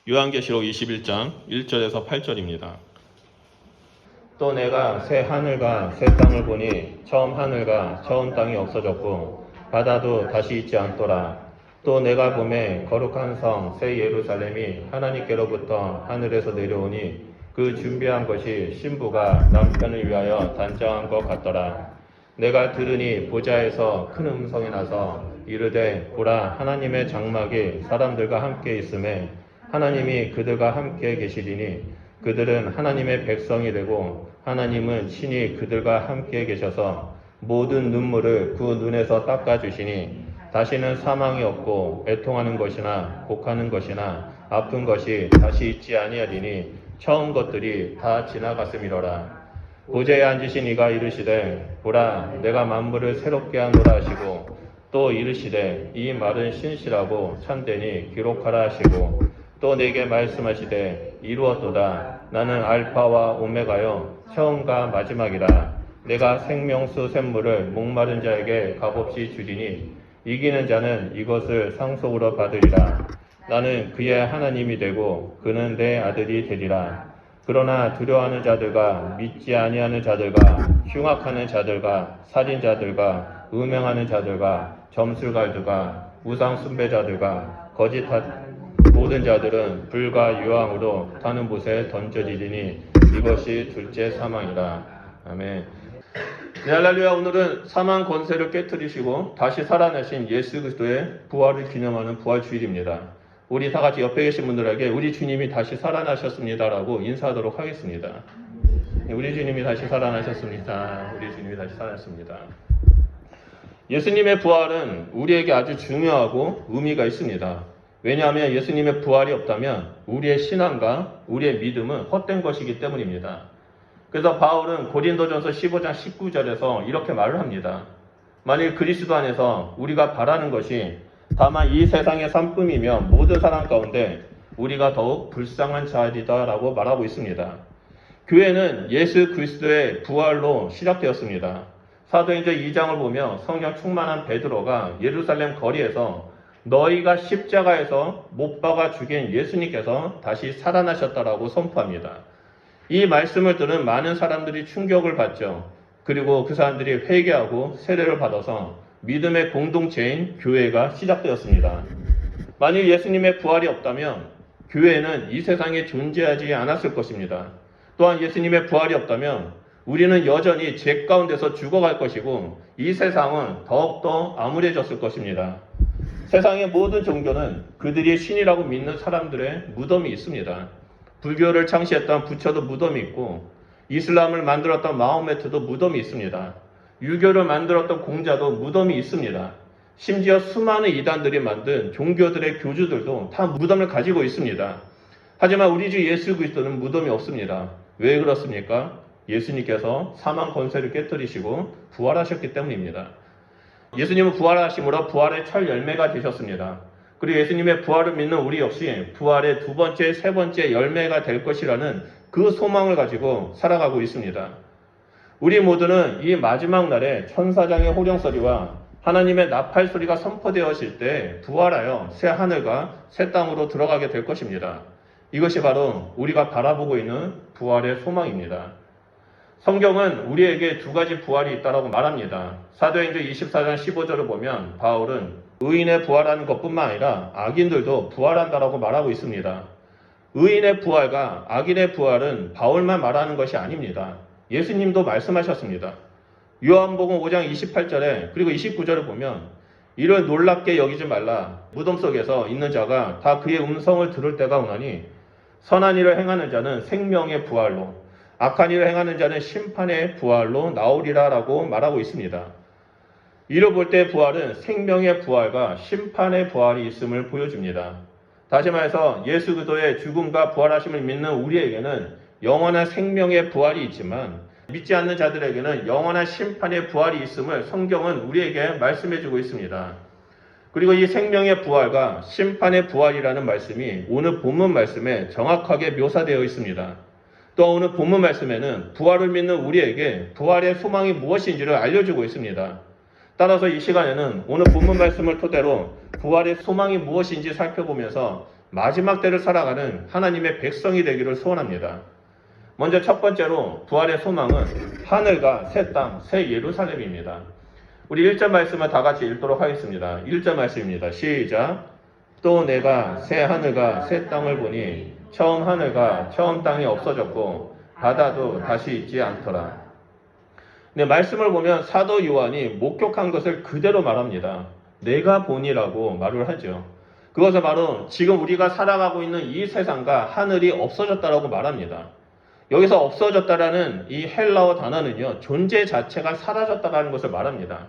요한계시록 21장 1절에서 8절입니다. 또 내가 새 하늘과 새 땅을 보니 처음 하늘과 처음 땅이 없어졌고 바다도 다시 있지 않더라. 또 내가 보매 거룩한 성 새 예루살렘이 하나님께로부터 하늘에서 내려오니 그 준비한 것이 신부가 남편을 위하여 단장한 것 같더라. 내가 들으니 보좌에서 큰 음성이 나서 이르되 보라 하나님의 장막이 사람들과 함께 있음에 하나님이 그들과 함께 계시리니 그들은 하나님의 백성이 되고 하나님은 친히 그들과 함께 계셔서 모든 눈물을 그 눈에서 닦아주시니 다시는 사망이 없고 애통하는 것이나 곡하는 것이나 아픈 것이 다시 있지 아니하리니 처음 것들이 다 지나갔음이로라. 보좌에 앉으신 이가 이르시되 보라 내가 만물을 새롭게 하노라 하시고 또 이르시되 이 말은 신실하고 참되니 기록하라 하시고 또 내게 말씀하시되 이루었도다. 나는 알파와 오메가요 처음과 마지막이라. 내가 생명수 샘물을 목마른 자에게 값없이 주리니 이기는 자는 이것을 상속으로 받으리라. 나는 그의 하나님이 되고 그는 내 아들이 되리라. 그러나 두려워하는 자들과 믿지 아니하는 자들과 흉악하는 자들과 살인자들과 음행하는 자들과 점술갈들과 우상 숭배자들과 거짓한 모든 자들은 불과 유황으로 타는 곳에 던져지리니 이것이 둘째 사망이라. 아멘. 네, 할렐루야. 오늘은 사망 권세를 깨뜨리시고 다시 살아나신 예수 그리스도의 부활을 기념하는 부활주일입니다. 우리 다 같이 옆에 계신 분들에게 우리 주님이 다시 살아나셨습니다라고 인사하도록 하겠습니다. 우리 주님이 다시 살아나셨습니다. 우리 주님이 다시 살아났습니다. 예수님의 부활은 우리에게 아주 중요하고 의미가 있습니다. 왜냐하면 예수님의 부활이 없다면 우리의 신앙과 우리의 믿음은 헛된 것이기 때문입니다. 그래서 바울은 고린도전서 15장 19절에서 이렇게 말을 합니다. 만일 그리스도 안에서 우리가 바라는 것이 다만 이 세상의 삶뿐이며 모든 사람 가운데 우리가 더욱 불쌍한 자리다라고 말하고 있습니다. 교회는 예수 그리스도의 부활로 시작되었습니다. 사도행전 2장을 보며 성령 충만한 베드로가 예루살렘 거리에서 너희가 십자가에서 못 박아 죽인 예수님께서 다시 살아나셨다라고 선포합니다. 이 말씀을 들은 많은 사람들이 충격을 받죠. 그리고 그 사람들이 회개하고 세례를 받아서 믿음의 공동체인 교회가 시작되었습니다. 만일 예수님의 부활이 없다면 교회는 이 세상에 존재하지 않았을 것입니다. 또한 예수님의 부활이 없다면 우리는 여전히 죄 가운데서 죽어갈 것이고 이 세상은 더욱더 암울해졌을 것입니다. 세상의 모든 종교는 그들이 신이라고 믿는 사람들의 무덤이 있습니다. 불교를 창시했던 부처도 무덤이 있고 이슬람을 만들었던 마호메트도 무덤이 있습니다. 유교를 만들었던 공자도 무덤이 있습니다. 심지어 수많은 이단들이 만든 종교들의 교주들도 다 무덤을 가지고 있습니다. 하지만 우리 주 예수 그리스도는 무덤이 없습니다. 왜 그렇습니까? 예수님께서 사망 권세를 깨뜨리시고 부활하셨기 때문입니다. 예수님은 부활하심으로 부활의 첫 열매가 되셨습니다. 그리고 예수님의 부활을 믿는 우리 역시 부활의 두 번째, 세 번째 열매가 될 것이라는 그 소망을 가지고 살아가고 있습니다. 우리 모두는 이 마지막 날에 천사장의 호령소리와 하나님의 나팔 소리가 선포되어질 때 부활하여 새 하늘과 새 땅으로 들어가게 될 것입니다. 이것이 바로 우리가 바라보고 있는 부활의 소망입니다. 성경은 우리에게 두 가지 부활이 있다고 말합니다. 사도행전 24장 15절을 보면 바울은 의인의 부활하는 것뿐만 아니라 악인들도 부활한다라고 말하고 있습니다. 의인의 부활과 악인의 부활은 바울만 말하는 것이 아닙니다. 예수님도 말씀하셨습니다. 요한복음 5장 28절에 그리고 29절을 보면 이를 놀랍게 여기지 말라. 무덤 속에서 있는 자가 다 그의 음성을 들을 때가 오나니 선한 일을 행하는 자는 생명의 부활로 악한 일을 행하는 자는 심판의 부활로 나오리라라고 말하고 있습니다. 이를 볼 때 부활은 생명의 부활과 심판의 부활이 있음을 보여줍니다. 다시 말해서 예수 그리스도의 죽음과 부활하심을 믿는 우리에게는 영원한 생명의 부활이 있지만 믿지 않는 자들에게는 영원한 심판의 부활이 있음을 성경은 우리에게 말씀해주고 있습니다. 그리고 이 생명의 부활과 심판의 부활이라는 말씀이 오늘 본문 말씀에 정확하게 묘사되어 있습니다. 또 오늘 본문 말씀에는 부활을 믿는 우리에게 부활의 소망이 무엇인지를 알려주고 있습니다. 따라서 이 시간에는 오늘 본문 말씀을 토대로 부활의 소망이 무엇인지 살펴보면서 마지막 때를 살아가는 하나님의 백성이 되기를 소원합니다. 먼저 첫 번째로 부활의 소망은 하늘과 새 땅, 새 예루살렘입니다. 우리 1절 말씀을 다 같이 읽도록 하겠습니다. 1절 말씀입니다. 시작. 또 내가 새 하늘과 새 땅을 보니 처음 하늘과 처음 땅이 없어졌고 바다도 다시 있지 않더라. 네, 말씀을 보면 사도 요한이 목격한 것을 그대로 말합니다. 내가 보니라고 말을 하죠. 그것은 바로 지금 우리가 살아가고 있는 이 세상과 하늘이 없어졌다라고 말합니다. 여기서 없어졌다라는 이 헬라어 단어는요, 존재 자체가 사라졌다라는 것을 말합니다.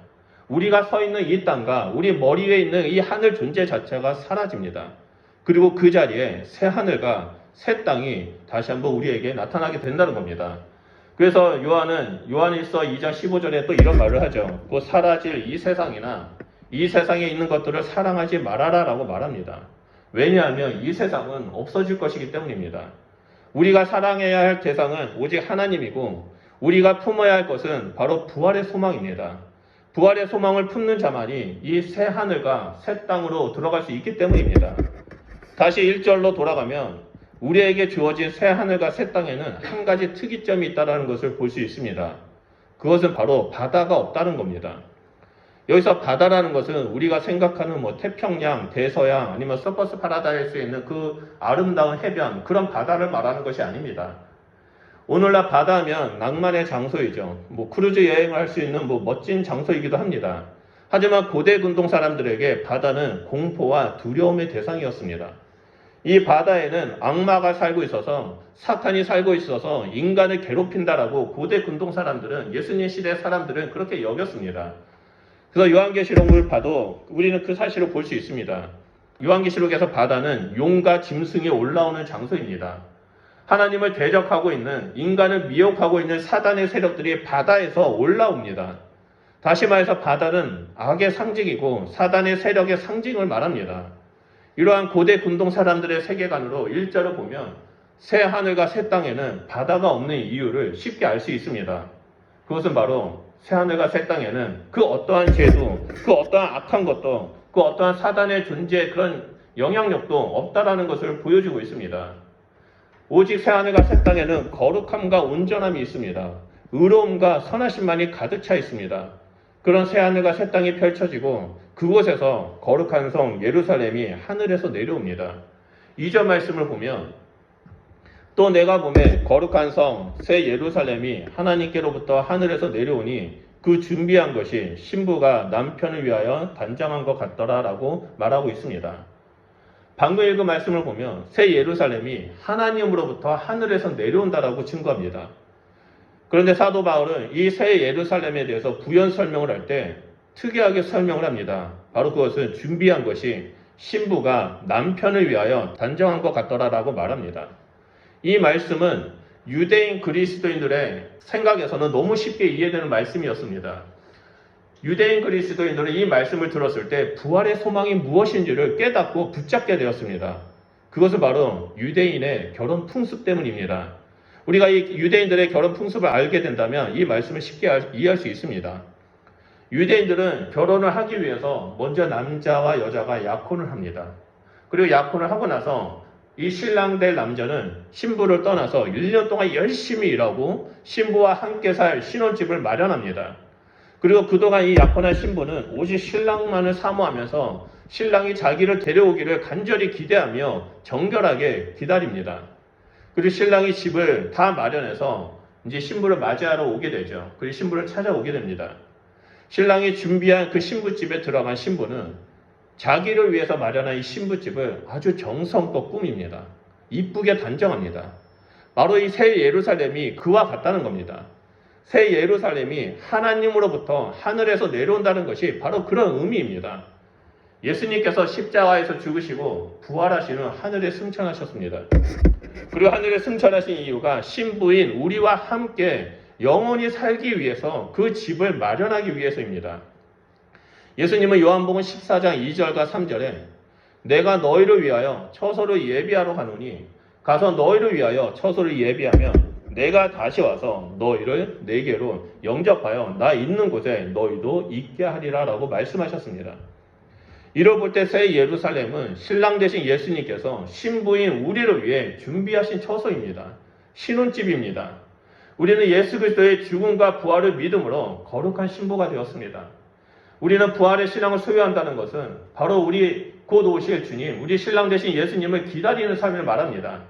우리가 서 있는 이 땅과 우리 머리 위에 있는 이 하늘 존재 자체가 사라집니다. 그리고 그 자리에 새 하늘과 새 땅이 다시 한번 우리에게 나타나게 된다는 겁니다. 그래서 요한은 요한일서 2장 15절에 또 이런 말을 하죠. 곧 사라질 이 세상이나 이 세상에 있는 것들을 사랑하지 말아라 라고 말합니다. 왜냐하면 이 세상은 없어질 것이기 때문입니다. 우리가 사랑해야 할 대상은 오직 하나님이고 우리가 품어야 할 것은 바로 부활의 소망입니다. 부활의 소망을 품는 자만이 이 새 하늘과 새 땅으로 들어갈 수 있기 때문입니다. 다시 1절로 돌아가면 우리에게 주어진 새 하늘과 새 땅에는 한 가지 특이점이 있다는 것을 볼 수 있습니다. 그것은 바로 바다가 없다는 겁니다. 여기서 바다라는 것은 우리가 생각하는 태평양, 대서양 아니면 서퍼스 파라다이스에 있는 그 아름다운 해변 그런 바다를 말하는 것이 아닙니다. 오늘날 바다하면 낭만의 장소이죠. 크루즈 여행을 할 수 있는 멋진 장소이기도 합니다. 하지만 고대 근동 사람들에게 바다는 공포와 두려움의 대상이었습니다. 이 바다에는 악마가 살고 있어서 사탄이 살고 있어서 인간을 괴롭힌다라고 고대 근동 사람들은 예수님 시대 사람들은 그렇게 여겼습니다. 그래서 요한계시록을 봐도 우리는 그 사실을 볼 수 있습니다. 요한계시록에서 바다는 용과 짐승이 올라오는 장소입니다. 하나님을 대적하고 있는 인간을 미혹하고 있는 사단의 세력들이 바다에서 올라옵니다. 다시 말해서 바다는 악의 상징이고 사단의 세력의 상징을 말합니다. 이러한 고대 근동 사람들의 세계관으로 1절을 보면 새 하늘과 새 땅에는 바다가 없는 이유를 쉽게 알 수 있습니다. 그것은 바로 새 하늘과 새 땅에는 그 어떠한 죄도, 그 어떠한 악한 것도, 그 어떠한 사단의 존재 그런 영향력도 없다라는 것을 보여주고 있습니다. 오직 새 하늘과 새 땅에는 거룩함과 온전함이 있습니다. 의로움과 선하심만이 가득 차 있습니다. 그런 새 하늘과 새 땅이 펼쳐지고 그곳에서 거룩한 성 예루살렘이 하늘에서 내려옵니다. 2절 말씀을 보면 또 내가 보매 거룩한 성 새 예루살렘이 하나님께로부터 하늘에서 내려오니 그 준비한 것이 신부가 남편을 위하여 단장한 것 같더라라고 말하고 있습니다. 방금 읽은 말씀을 보면 새 예루살렘이 하나님으로부터 하늘에서 내려온다라고 증거합니다. 그런데 사도 바울은 이 새 예루살렘에 대해서 부연 설명을 할 때 특이하게 설명을 합니다. 바로 그것은 준비한 것이 신부가 남편을 위하여 단정한 것 같더라라고 말합니다. 이 말씀은 유대인 그리스도인들의 생각에서는 너무 쉽게 이해되는 말씀이었습니다. 유대인 그리스도인들은 이 말씀을 들었을 때 부활의 소망이 무엇인지를 깨닫고 붙잡게 되었습니다. 그것은 바로 유대인의 결혼 풍습 때문입니다. 우리가 이 유대인들의 결혼 풍습을 알게 된다면 이 말씀을 쉽게 이해할 수 있습니다. 유대인들은 결혼을 하기 위해서 먼저 남자와 여자가 약혼을 합니다. 그리고 약혼을 하고 나서 이 신랑 될 남자는 신부를 떠나서 1년 동안 열심히 일하고 신부와 함께 살 신혼집을 마련합니다. 그리고 그동안 이 약혼한 신부는 오직 신랑만을 사모하면서 신랑이 자기를 데려오기를 간절히 기대하며 정결하게 기다립니다. 그리고 신랑이 집을 다 마련해서 이제 신부를 맞이하러 오게 되죠. 그리고 신부를 찾아오게 됩니다. 신랑이 준비한 그 신부집에 들어간 신부는 자기를 위해서 마련한 이 신부집을 아주 정성껏 꾸밉니다. 이쁘게 단정합니다. 바로 이 새 예루살렘이 그와 같다는 겁니다. 새 예루살렘이 하나님으로부터 하늘에서 내려온다는 것이 바로 그런 의미입니다. 예수님께서 십자가에서 죽으시고 부활하시는 하늘에 승천하셨습니다. 그리고 하늘에 승천하신 이유가 신부인 우리와 함께 영원히 살기 위해서 그 집을 마련하기 위해서입니다. 예수님은 요한복음 14장 2절과 3절에 내가 너희를 위하여 처소를 예비하러 가노니 가서 너희를 위하여 처소를 예비하면 내가 다시 와서 너희를 내게로 영접하여 나 있는 곳에 너희도 있게 하리라 라고 말씀하셨습니다. 이를 볼 때 새 예루살렘은 신랑 되신 예수님께서 신부인 우리를 위해 준비하신 처소입니다. 신혼집입니다. 우리는 예수 그리스도의 죽음과 부활을 믿음으로 거룩한 신부가 되었습니다. 우리는 부활의 신랑을 소유한다는 것은 바로 우리 곧 오실 주님, 우리 신랑 되신 예수님을 기다리는 삶을 말합니다.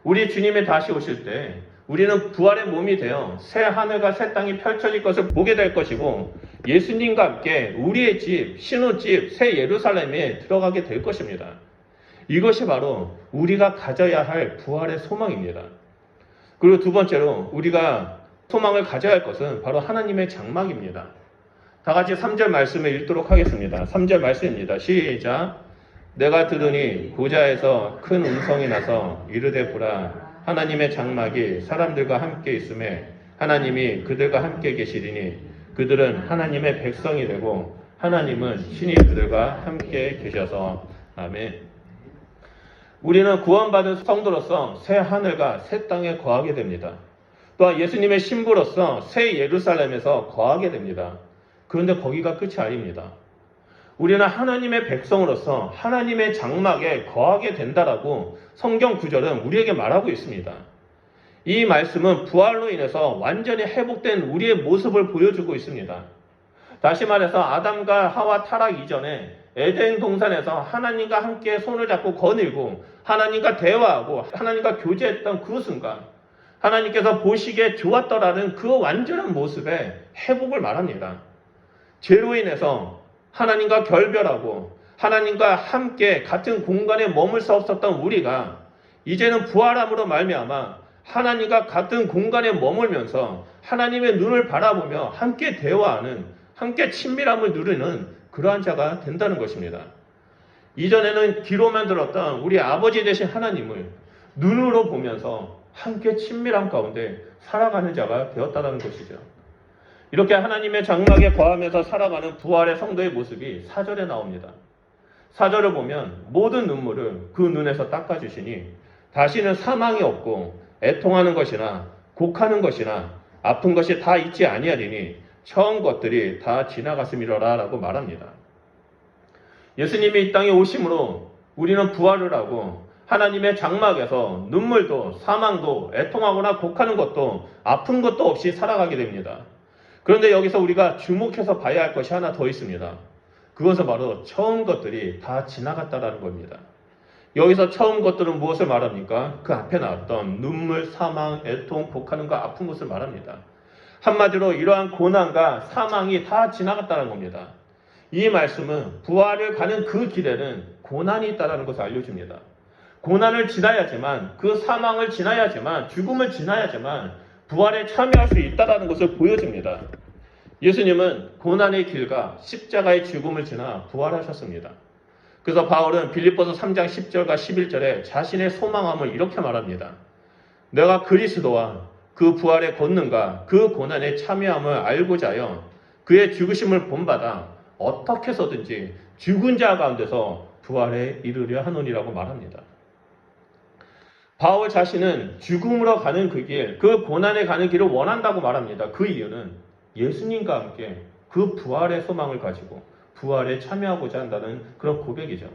우리 주님이 다시 오실 때 우리는 부활의 몸이 되어 새 하늘과 새 땅이 펼쳐질 것을 보게 될 것이고 예수님과 함께 우리의 집, 신혼집, 새 예루살렘에 들어가게 될 것입니다. 이것이 바로 우리가 가져야 할 부활의 소망입니다. 그리고 두 번째로 우리가 소망을 가져야 할 것은 바로 하나님의 장막입니다. 다 같이 3절 말씀을 읽도록 하겠습니다. 3절 말씀입니다. 시작. 내가 들으니 보좌에서 큰 음성이 나서 이르되 보라 하나님의 장막이 사람들과 함께 있음에 하나님이 그들과 함께 계시리니 그들은 하나님의 백성이 되고 하나님은 친히 그들과 함께 계셔서 아멘. 우리는 구원받은 성도로서 새 하늘과 새 땅에 거하게 됩니다. 또한 예수님의 신부로서 새 예루살렘에서 거하게 됩니다. 그런데 거기가 끝이 아닙니다. 우리는 하나님의 백성으로서 하나님의 장막에 거하게 된다라고 성경 구절은 우리에게 말하고 있습니다. 이 말씀은 부활로 인해서 완전히 회복된 우리의 모습을 보여주고 있습니다. 다시 말해서 아담과 하와 타락 이전에 에덴 동산에서 하나님과 함께 손을 잡고 거닐고 하나님과 대화하고 하나님과 교제했던 그 순간 하나님께서 보시기에 좋았더라는 그 완전한 모습의 회복을 말합니다. 죄로 인해서 하나님과 결별하고 하나님과 함께 같은 공간에 머물 수 없었던 우리가 이제는 부활함으로 말미암아 하나님과 같은 공간에 머물면서 하나님의 눈을 바라보며 함께 대화하는, 함께 친밀함을 누리는 그러한 자가 된다는 것입니다. 이전에는 귀로만 들었던 우리 아버지 되신 하나님을 눈으로 보면서 함께 친밀함 가운데 살아가는 자가 되었다는 것이죠. 이렇게 하나님의 장막에 거하면서 살아가는 부활의 성도의 모습이 4절에 나옵니다. 4절을 보면 모든 눈물을 그 눈에서 닦아주시니 다시는 사망이 없고 애통하는 것이나 곡하는 것이나 아픈 것이 다 있지 아니하리니 처음 것들이 다 지나갔음이로라 라고 말합니다. 예수님이 이 땅에 오심으로 우리는 부활을 하고 하나님의 장막에서 눈물도 사망도 애통하거나 곡하는 것도 아픈 것도 없이 살아가게 됩니다. 그런데 여기서 우리가 주목해서 봐야 할 것이 하나 더 있습니다. 그것은 바로 처음 것들이 다 지나갔다라는 겁니다. 여기서 처음 것들은 무엇을 말합니까? 그 앞에 나왔던 눈물, 사망, 애통, 곡하는 것, 아픈 것을 말합니다. 한마디로 이러한 고난과 사망이 다 지나갔다는 겁니다. 이 말씀은 부활을 가는 그 길에는 고난이 있다는 것을 알려줍니다. 고난을 지나야지만, 그 사망을 지나야지만, 죽음을 지나야지만 부활에 참여할 수 있다는 것을 보여줍니다. 예수님은 고난의 길과 십자가의 죽음을 지나 부활하셨습니다. 그래서 바울은 빌립보서 3장 10절과 11절에 자신의 소망함을 이렇게 말합니다. 내가 그리스도와 그 부활의 권능과 그 고난에 참여함을 알고자 하여 그의 죽으심을 본받아 어떻게 해서든지 죽은 자 가운데서 부활에 이르려 하노니라고 말합니다. 바울 자신은 죽음으로 가는 그 길, 그 고난에 가는 길을 원한다고 말합니다. 그 이유는 예수님과 함께 그 부활의 소망을 가지고 부활에 참여하고자 한다는 그런 고백이죠.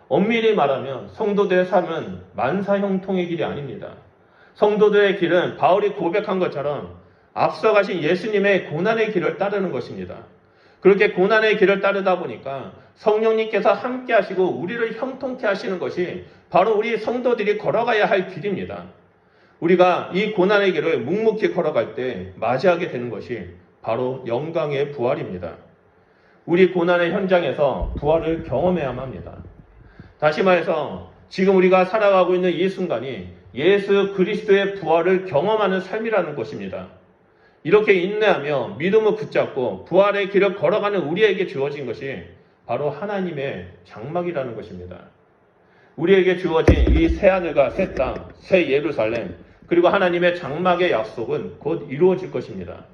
엄밀히 말하면 성도들의 삶은 만사형통의 길이 아닙니다. 성도들의 길은 바울이 고백한 것처럼 앞서가신 예수님의 고난의 길을 따르는 것입니다. 그렇게 고난의 길을 따르다 보니까 성령님께서 함께 하시고 우리를 형통케 하시는 것이 바로 우리 성도들이 걸어가야 할 길입니다. 우리가 이 고난의 길을 묵묵히 걸어갈 때 맞이하게 되는 것이 바로 영광의 부활입니다. 우리 고난의 현장에서 부활을 경험해야만 합니다. 다시 말해서 지금 우리가 살아가고 있는 이 순간이 예수 그리스도의 부활을 경험하는 삶이라는 것입니다. 이렇게 인내하며 믿음을 붙잡고 부활의 길을 걸어가는 우리에게 주어진 것이 바로 하나님의 장막이라는 것입니다. 우리에게 주어진 이 새하늘과 새 땅, 새 예루살렘, 그리고 하나님의 장막의 약속은 곧 이루어질 것입니다.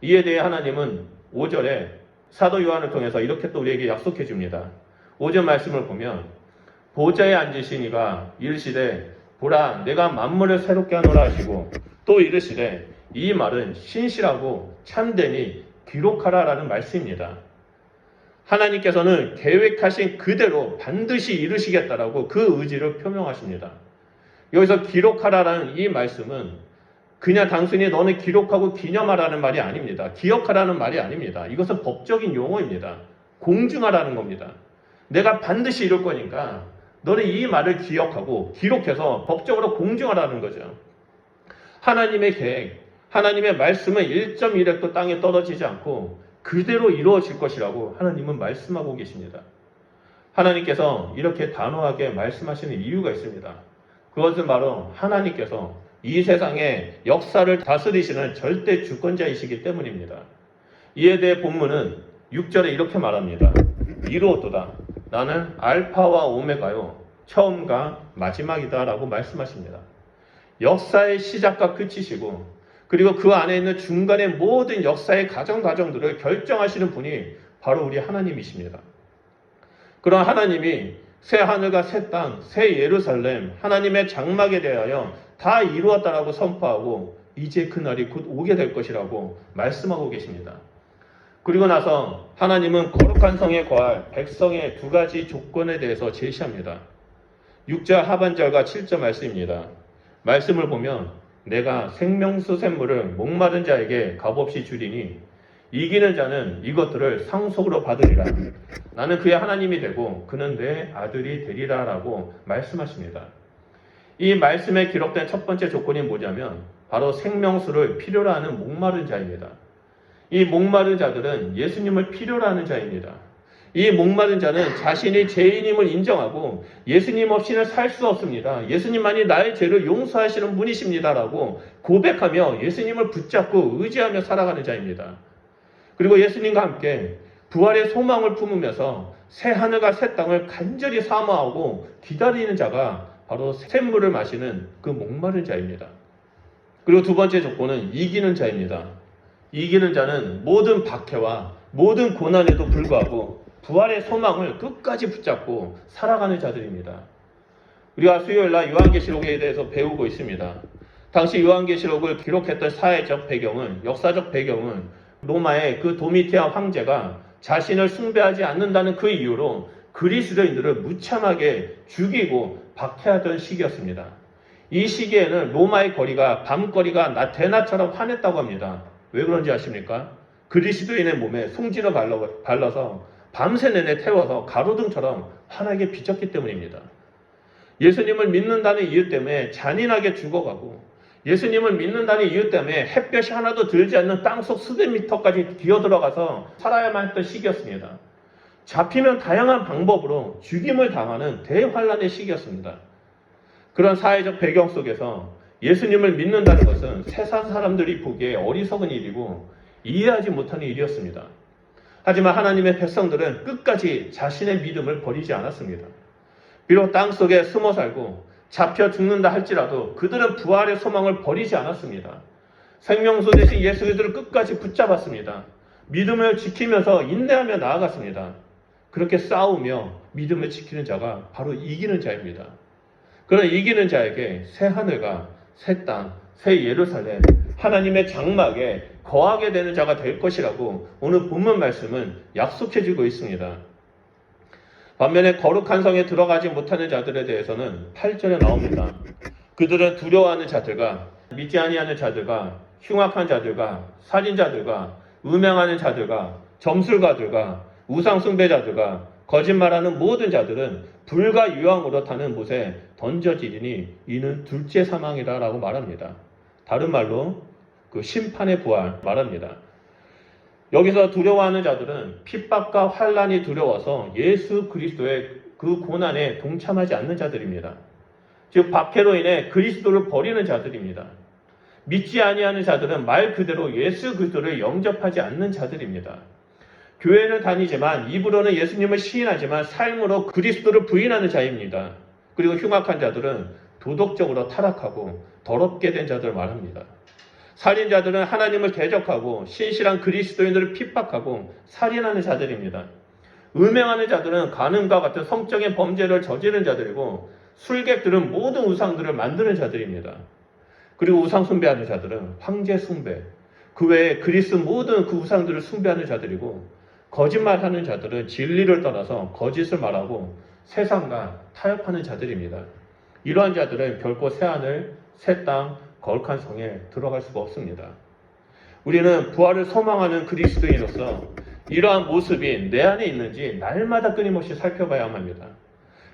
이에 대해 하나님은 5절에 사도 요한을 통해서 이렇게 또 우리에게 약속해 줍니다. 5절 말씀을 보면 보좌에 앉으신 이가 이르시되 보라 내가 만물을 새롭게 하노라 하시고 또 이르시되 이 말은 신실하고 참되니 기록하라 라는 말씀입니다. 하나님께서는 계획하신 그대로 반드시 이루시겠다라고 그 의지를 표명하십니다. 여기서 기록하라라는 이 말씀은 그냥 단순히 너는 기록하고 기념하라는 말이 아닙니다. 기억하라는 말이 아닙니다. 이것은 법적인 용어입니다. 공증하라는 겁니다. 내가 반드시 이룰 거니까 너는 이 말을 기억하고 기록해서 법적으로 공증하라는 거죠. 하나님의 계획, 하나님의 말씀은 1.1획도 땅에 떨어지지 않고 그대로 이루어질 것이라고 하나님은 말씀하고 계십니다. 하나님께서 이렇게 단호하게 말씀하시는 이유가 있습니다. 그것은 바로 하나님께서 이 세상의 역사를 다스리시는 절대 주권자이시기 때문입니다. 이에 대해 본문은 6절에 이렇게 말합니다. 이루었도다. 나는 알파와 오메가요. 처음과 마지막이다 라고 말씀하십니다. 역사의 시작과 끝이시고 그리고 그 안에 있는 중간의 모든 역사의 과정들을 결정하시는 분이 바로 우리 하나님이십니다. 그런 하나님이 새 하늘과 새 땅, 새 예루살렘, 하나님의 장막에 대하여 다 이루었다라고 선포하고 이제 그날이 곧 오게 될 것이라고 말씀하고 계십니다. 그리고 나서 하나님은 거룩한 성에 거할 백성의 두 가지 조건에 대해서 제시합니다. 6절 하반절과 7절 말씀입니다. 말씀을 보면 내가 생명수 샘물을 목마른 자에게 값없이 주리니 이기는 자는 이것들을 상속으로 받으리라. 나는 그의 하나님이 되고 그는 내 아들이 되리라 라고 말씀하십니다. 이 말씀에 기록된 첫 번째 조건이 뭐냐면 바로 생명수를 필요로 하는 목마른 자입니다. 이 목마른 자들은 예수님을 필요로 하는 자입니다. 이 목마른 자는 자신이 죄인임을 인정하고 예수님 없이는 살 수 없습니다. 예수님만이 나의 죄를 용서하시는 분이십니다라고 고백하며 예수님을 붙잡고 의지하며 살아가는 자입니다. 그리고 예수님과 함께 부활의 소망을 품으면서 새 하늘과 새 땅을 간절히 사모하고 기다리는 자가 바로 샘물을 마시는 그 목마른 자입니다. 그리고 두 번째 조건은 이기는 자입니다. 이기는 자는 모든 박해와 모든 고난에도 불구하고 부활의 소망을 끝까지 붙잡고 살아가는 자들입니다. 우리가 수요일날 요한계시록에 대해서 배우고 있습니다. 당시 요한계시록을 기록했던 사회적 배경은, 역사적 배경은 로마의 그 도미티아 황제가 자신을 숭배하지 않는다는 그 이유로 그리스도인들을 무참하게 죽이고 박해하던 시기였습니다. 이 시기에는 로마의 거리가 밤거리가 대낮처럼 환했다고 합니다. 왜 그런지 아십니까? 그리스도인의 몸에 송진을 발라서 밤새 내내 태워서 가로등처럼 환하게 비쳤기 때문입니다. 예수님을 믿는다는 이유 때문에 잔인하게 죽어가고 예수님을 믿는다는 이유 때문에 햇볕이 하나도 들지 않는 땅속 수백 미터까지 기어들어가서 살아야만 했던 시기였습니다. 잡히면 다양한 방법으로 죽임을 당하는 대환란의 시기였습니다. 그런 사회적 배경 속에서 예수님을 믿는다는 것은 세상 사람들이 보기에 어리석은 일이고 이해하지 못하는 일이었습니다. 하지만 하나님의 백성들은 끝까지 자신의 믿음을 버리지 않았습니다. 비록 땅속에 숨어 살고 잡혀 죽는다 할지라도 그들은 부활의 소망을 버리지 않았습니다. 생명수 대신 예수 그리스도를 끝까지 붙잡았습니다. 믿음을 지키면서 인내하며 나아갔습니다. 그렇게 싸우며 믿음을 지키는 자가 바로 이기는 자입니다. 그런 이기는 자에게 새 하늘과 새 땅, 새 예루살렘, 하나님의 장막에 거하게 되는 자가 될 것이라고 오늘 본문 말씀은 약속해주고 있습니다. 반면에 거룩한 성에 들어가지 못하는 자들에 대해서는 8절에 나옵니다. 그들은 두려워하는 자들과 믿지 아니하는 자들과 흉악한 자들과 살인자들과 음행하는 자들과 점술가들과 우상숭배자들과 거짓말하는 모든 자들은 불과 유황으로 타는 못에 던져지리니 이는 둘째 사망이다 라고 말합니다. 다른 말로 그 심판의 부활 말합니다. 여기서 두려워하는 자들은 핍박과 환난이 두려워서 예수 그리스도의 그 고난에 동참하지 않는 자들입니다. 즉 박해로 인해 그리스도를 버리는 자들입니다. 믿지 아니하는 자들은 말 그대로 예수 그리스도를 영접하지 않는 자들입니다. 교회를 다니지만 입으로는 예수님을 시인하지만 삶으로 그리스도를 부인하는 자입니다. 그리고 흉악한 자들은 도덕적으로 타락하고 더럽게 된 자들을 말합니다. 살인자들은 하나님을 대적하고 신실한 그리스도인들을 핍박하고 살인하는 자들입니다. 음행하는 자들은 간음과 같은 성적인 범죄를 저지른 자들이고 술객들은 모든 우상들을 만드는 자들입니다. 그리고 우상 숭배하는 자들은 황제 숭배, 그 외에 그리스 모든 그 우상들을 숭배하는 자들이고 거짓말하는 자들은 진리를 떠나서 거짓을 말하고 세상과 타협하는 자들입니다. 이러한 자들은 결코 새하늘, 새 땅, 거룩한 성에 들어갈 수가 없습니다. 우리는 부활을 소망하는 그리스도인으로서 이러한 모습이 내 안에 있는지 날마다 끊임없이 살펴봐야만 합니다.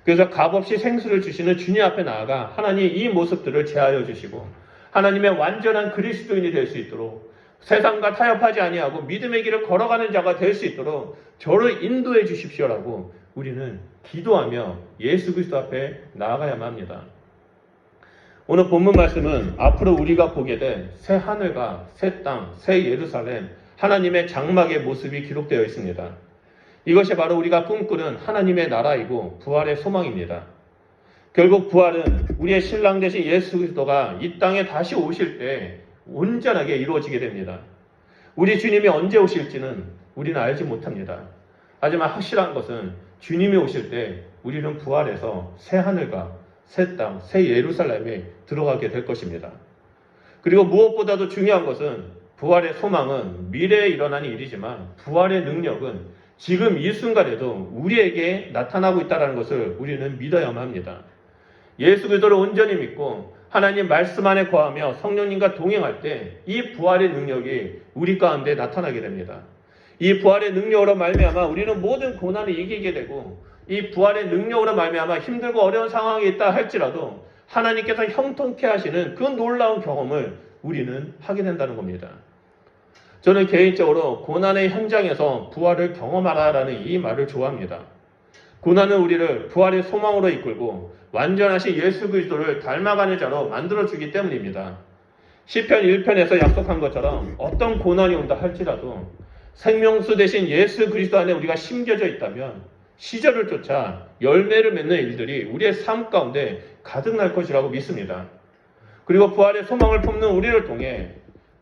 그래서 값없이 생수를 주시는 주님 앞에 나아가 하나님 이 모습들을 제하여 주시고 하나님의 완전한 그리스도인이 될 수 있도록 세상과 타협하지 아니하고 믿음의 길을 걸어가는 자가 될 수 있도록 저를 인도해 주십시오라고 우리는 기도하며 예수 그리스도 앞에 나아가야만 합니다. 오늘 본문 말씀은 앞으로 우리가 보게 될 새 하늘과 새 땅, 새 예루살렘, 하나님의 장막의 모습이 기록되어 있습니다. 이것이 바로 우리가 꿈꾸는 하나님의 나라이고 부활의 소망입니다. 결국 부활은 우리의 신랑 되신 예수 그리스도가 이 땅에 다시 오실 때 온전하게 이루어지게 됩니다. 우리 주님이 언제 오실지는 우리는 알지 못합니다. 하지만 확실한 것은 주님이 오실 때 우리는 부활해서 새 하늘과 새 땅, 새 예루살렘에 들어가게 될 것입니다. 그리고 무엇보다도 중요한 것은 부활의 소망은 미래에 일어나는 일이지만 부활의 능력은 지금 이 순간에도 우리에게 나타나고 있다는 것을 우리는 믿어야만 합니다. 예수 그리스도를 온전히 믿고 하나님 말씀 안에 거하며 성령님과 동행할 때 이 부활의 능력이 우리 가운데 나타나게 됩니다. 이 부활의 능력으로 말미암아 우리는 모든 고난을 이기게 되고 이 부활의 능력으로 말미암아 힘들고 어려운 상황에 있다 할지라도 하나님께서 형통케 하시는 그 놀라운 경험을 우리는 하게 된다는 겁니다. 저는 개인적으로 고난의 현장에서 부활을 경험하라라는 이 말을 좋아합니다. 고난은 우리를 부활의 소망으로 이끌고 완전하신 예수 그리스도를 닮아가는 자로 만들어주기 때문입니다. 시편 1편에서 약속한 것처럼 어떤 고난이 온다 할지라도 생명수 대신 예수 그리스도 안에 우리가 심겨져 있다면 시절을 쫓아 열매를 맺는 일들이 우리의 삶 가운데 가득 날 것이라고 믿습니다. 그리고 부활의 소망을 품는 우리를 통해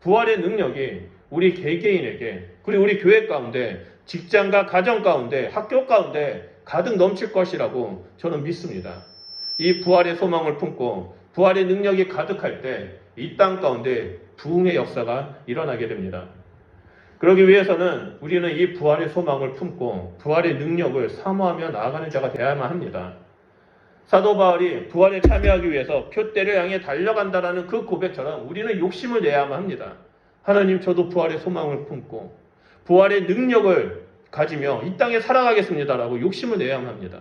부활의 능력이 우리 개개인에게 그리고 우리 교회 가운데 직장과 가정 가운데 학교 가운데 가득 넘칠 것이라고 저는 믿습니다. 이 부활의 소망을 품고 부활의 능력이 가득할 때 이 땅 가운데 부흥의 역사가 일어나게 됩니다. 그러기 위해서는 우리는 이 부활의 소망을 품고 부활의 능력을 사모하며 나아가는 자가 되어야만 합니다. 사도 바울이 부활에 참여하기 위해서 표대를 향해 달려간다라는 그 고백처럼 우리는 욕심을 내야만 합니다. 하나님, 저도 부활의 소망을 품고 부활의 능력을 가지며 이 땅에 살아가겠습니다라고 욕심을 내야만 합니다.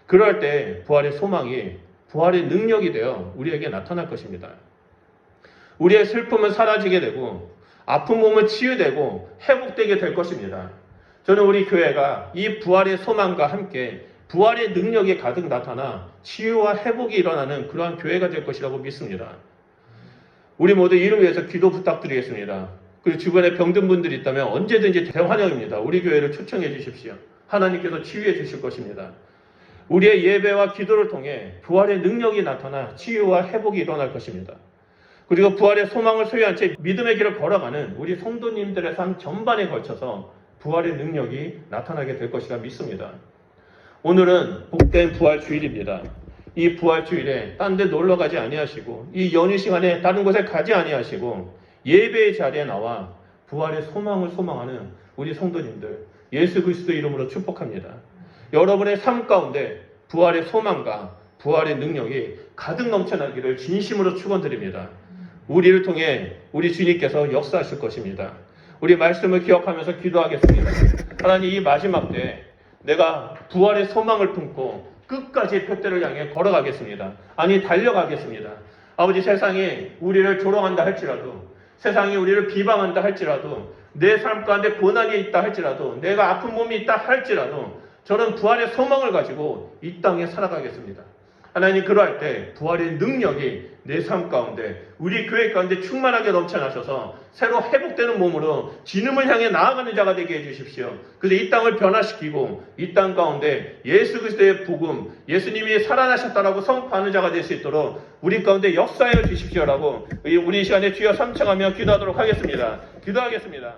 그럴 때 부활의 소망이 부활의 능력이 되어 우리에게 나타날 것입니다. 우리의 슬픔은 사라지게 되고 아픈 몸은 치유되고 회복되게 될 것입니다. 저는 우리 교회가 이 부활의 소망과 함께 부활의 능력이 가득 나타나 치유와 회복이 일어나는 그러한 교회가 될 것이라고 믿습니다. 우리 모두 이를 위해서 기도 부탁드리겠습니다. 그리고 주변에 병든 분들이 있다면 언제든지 대환영입니다. 우리 교회를 초청해 주십시오. 하나님께서 치유해 주실 것입니다. 우리의 예배와 기도를 통해 부활의 능력이 나타나 치유와 회복이 일어날 것입니다. 그리고 부활의 소망을 소유한 채 믿음의 길을 걸어가는 우리 성도님들의 삶 전반에 걸쳐서 부활의 능력이 나타나게 될 것이라 믿습니다. 오늘은 복된 부활 주일입니다. 이 부활 주일에 딴 데 놀러 가지 아니하시고 이 연휴 시간에 다른 곳에 가지 아니하시고 예배의 자리에 나와 부활의 소망을 소망하는 우리 성도님들 예수 그리스도 이름으로 축복합니다. 여러분의 삶 가운데 부활의 소망과 부활의 능력이 가득 넘쳐나기를 진심으로 축원드립니다. 우리를 통해 우리 주님께서 역사하실 것입니다. 우리 말씀을 기억하면서 기도하겠습니다. 하나님, 이 마지막 때 내가 부활의 소망을 품고 끝까지 표대를 향해 걸어가겠습니다. 아니, 달려가겠습니다. 아버지, 세상이 우리를 조롱한다 할지라도 세상이 우리를 비방한다 할지라도 내 삶 가운데 고난이 있다 할지라도 내가 아픈 몸이 있다 할지라도 저는 부활의 소망을 가지고 이 땅에 살아가겠습니다. 하나님, 그러할 때 부활의 능력이 내 삶 가운데 우리 교회 가운데 충만하게 넘쳐나셔서 새로 회복되는 몸으로 진음을 향해 나아가는 자가 되게 해주십시오. 그래서 이 땅을 변화시키고 이 땅 가운데 예수 그리스도의 복음, 예수님이 살아나셨다라고 선포하는 자가 될 수 있도록 우리 가운데 역사해 주십시오라고 우리 이 시간에 주여 삼창하며 기도하도록 하겠습니다. 기도하겠습니다.